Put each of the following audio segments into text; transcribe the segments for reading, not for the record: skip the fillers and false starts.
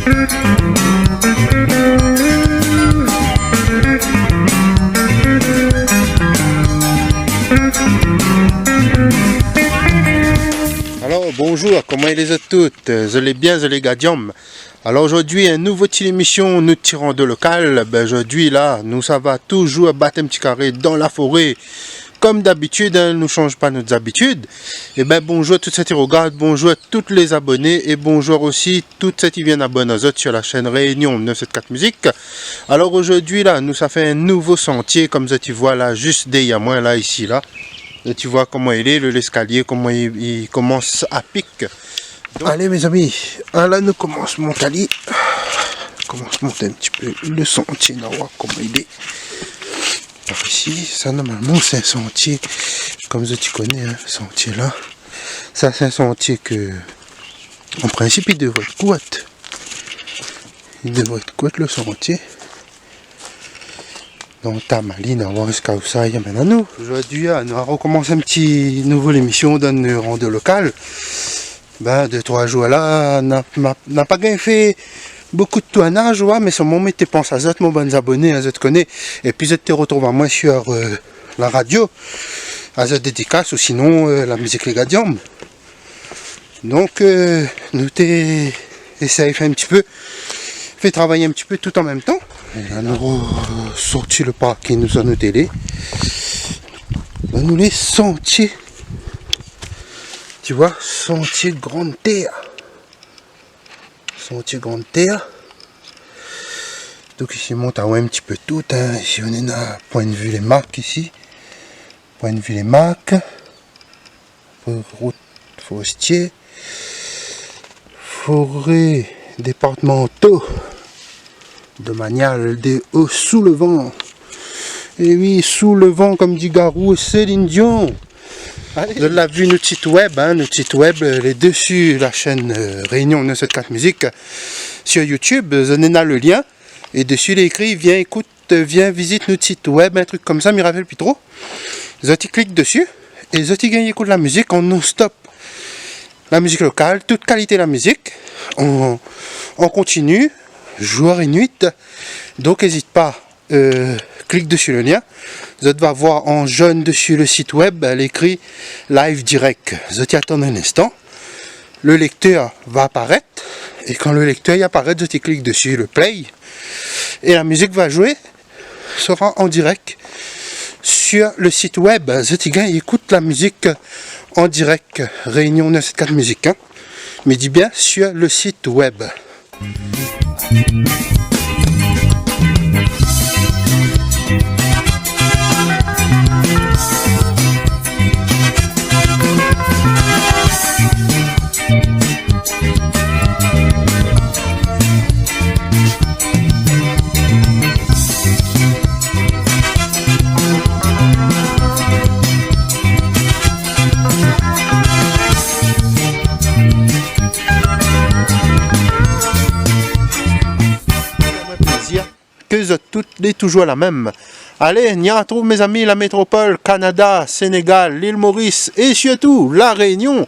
Alors bonjour, comment ils les toutes? Je l'ai bien, je les gadium. Alors aujourd'hui, un nouveau style émission, nous tirons de local. Ben aujourd'hui là, nous ça va toujours battre un petit carré dans la forêt. Comme d'habitude, hein, nous ne change pas nos habitudes. Et ben bonjour à tous ceux qui regardent, bonjour à tous les abonnés et bonjour aussi tous ceux qui viennent abonner aux autres sur la chaîne Réunion 974 Musique. Alors aujourd'hui là, nous ça fait un nouveau sentier comme ça tu vois là, juste derrière moi là, ici là. Et tu vois comment il est, l'escalier, comment il commence à pic. Donc, allez mes amis, là nous commençons à monter, commence à monter un petit peu le sentier là, comment il est. Par ici, ça normalement c'est un sentier, comme tu connais, hein, ce sentier là. Ça c'est un sentier que, en principe il devrait être court. Il devrait être court le sentier. Donc ta maline, on va voir jusqu'à où ça y a maintenant nous. Aujourd'hui, on va recommencer un petit nouveau l'émission dans le rendez local. Ben, 2-3 jours là, n'a pas bien fait beaucoup de tournage, ouais, mais ce moment tu penses à zot, mon bon abonné, à zot connais. Et puis je te retrouve à moi sur la radio, à zot dédicace ou sinon la musique les gadium. Donc nous essayons de faire un petit peu, fait travailler un petit peu tout en même temps. Et là nous sorti le parc qui nous a nos télé. Là nous les sentiers. Tu vois, sentier grande terre. Sentier grande terre. Donc ici on monte à un petit peu tout. Hein. Ici on est à point de vue les marques ici. Point de vue les marques. Route forestier. Forêt départementaux. De Manial, des hauts sous le vent. Et oui, sous le vent, comme dit Garou, c'est l'Indion. Je l'ai vu notre site web, hein, les dessus la chaîne Réunion 974 Musique sur YouTube, je n'ai pas le lien. Et dessus il est écrit, viens écoute, viens visite notre site web, un truc comme ça, je ne me rappelle plus trop. Je clique dessus et je écoute la musique en non-stop. La musique locale, toute qualité de la musique, on continue. Jour et nuit, donc n'hésite pas, clique dessus le lien, vous allez voir en jaune dessus le site web, elle écrit live direct, je t'y attends un instant, le lecteur va apparaître, et quand le lecteur y apparaît, je t'y clique dessus le play, et la musique va jouer, sera en direct sur le site web, je t'y gagne, écoute la musique en direct, Réunion 974 Musique, hein, mais dis bien sur le site web. Que toutes les toujours la même. Allez, n'y a trouve mes amis la métropole, Canada, Sénégal, l'île Maurice et surtout la Réunion.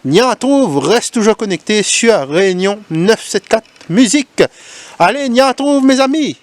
N'y a trouve, reste toujours connecté sur Réunion 974 Musique. Allez, n'y a trouve mes amis.